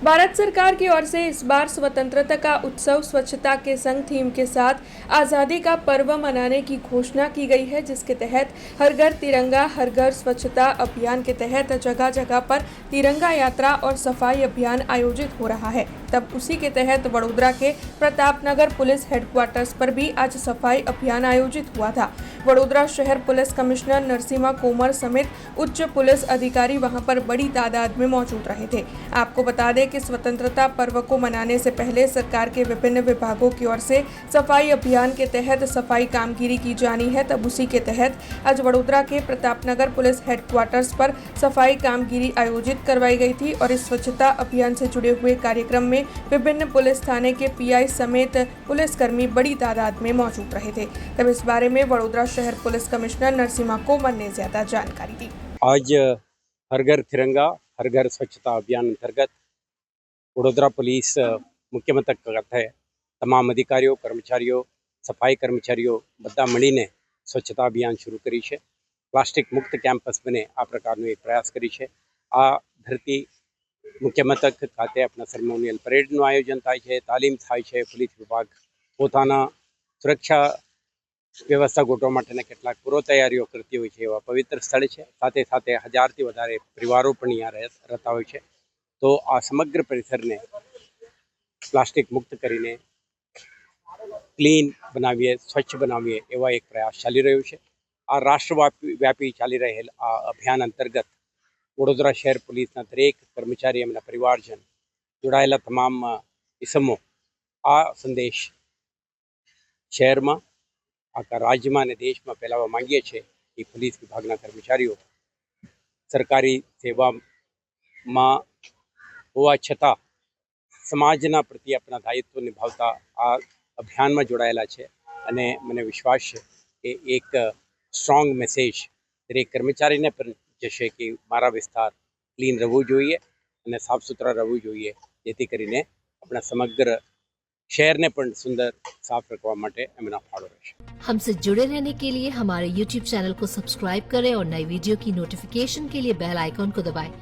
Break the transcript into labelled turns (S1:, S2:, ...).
S1: भारत सरकार की ओर से इस बार स्वतंत्रता का उत्सव स्वच्छता के संग थीम के साथ आज़ादी का पर्व मनाने की घोषणा की गई है, जिसके तहत हर घर तिरंगा हर घर स्वच्छता अभियान के तहत जगह जगह पर तिरंगा यात्रा और सफाई अभियान आयोजित हो रहा है। तब उसी के तहत वडोदरा के प्रतापनगर पुलिस हेडक्वार्टर्स पर भी आज सफाई अभियान आयोजित हुआ था। वडोदरा शहर पुलिस कमिश्नर नरसिम्हा कोमर समेत उच्च पुलिस अधिकारी वहां पर बड़ी तादाद में मौजूद रहे थे। आपको बता दें कि स्वतंत्रता पर्व को मनाने से पहले सरकार के विभिन्न विभागों की ओर से सफाई अभियान के तहत सफाई कामगिरी की जानी है। तब उसी के तहत आज वडोदरा के प्रतापनगर पुलिस हेडक्वार्टर्स पर सफाई कामगिरी आयोजित करवाई गई थी और इस स्वच्छता अभियान से जुड़े हुए कार्यक्रम में विभिन्न पुलिस थाने के पीआई समेत पुलिसकर्मी बड़ी तादाद में मौजूद रहे थे। तब इस बारे में वडोदरा शहर पुलिस कमिश्नर नरसिम्हा कोमर ने ज्यादा जानकारी दी।
S2: आज हर घर तिरंगा हर घर स्वच्छता अभियान अंतर्गत वडोदरा पुलिस मुख्य मथक खाતે તમામ અધિકારીઓ કર્મચારીઓ સફાઈ કર્મચારીઓ બધા મળીને સ્વચ્છતા અભિયાન શરૂ કરી છે। પ્લાસ્ટિક મુક્ત કેમ્પસ બને આ પ્રકારનો એક પ્રયાસ કરી છે। આ ધરતી મુખ્ય મથક ખાતે આપણા સેરેમોનિયલ પરેડનું આયોજન થાય છે, તાલીમ થાય છે। પોલીસ વિભાગ પોતાના સુરક્ષા વ્યવસ્થા ગોઠવવા માટેના કેટલાક પૂર્વ તૈયારીઓ કરતી હોય છે। એવા પવિત્ર સ્થળ છે। સાથે સાથે હજારથી વધારે પરિવારો પણ અહીંયા રહેતા હોય છે। તો આ સમગ્ર પરિસરને પ્લાસ્ટિક મુક્ત કરીને ક્લીન બનાવીએ, સ્વચ્છ બનાવીએ એવા એક પ્રયાસ ચાલી રહ્યો છે। આ રાષ્ટ્રવ્યાપી ચાલી રહેલ આ અભિયાન અંતર્ગત વડોદરા શહેર પોલીસના દરેક કર્મચારી એમના પરિવારજન જોડાયેલા તમામ ઇસમો આ સંદેશ શહેરમાં આખા રાજ્યમાં અને દેશમાં ફેલાવવા માંગીએ છીએ કે પોલીસ વિભાગના કર્મચારીઓ સરકારી સેવામાં હોવા છતાં સમાજના પ્રતિ આપણા દાયિત્વ નિભાવતા આ અભિયાનમાં જોડાયેલા છે અને મને વિશ્વાસ છે કે એક સ્ટ્રોંગ મેસેજ દરેક કર્મચારીને પણ જશે કે મારા વિસ્તાર ક્લીન રહેવું જોઈએ અને સાફ સુથરા રહેવું જોઈએ, જેથી કરીને આપણા સમગ્ર शहर ने पण सुंदर साफ रखवा माटे एमना फाळो रहेशे।
S3: हमसे जुड़े रहने के लिए हमारे YouTube चैनल को सब्सक्राइब करें और नई वीडियो की नोटिफिकेशन के लिए बेल आइकॉन को दबाएं।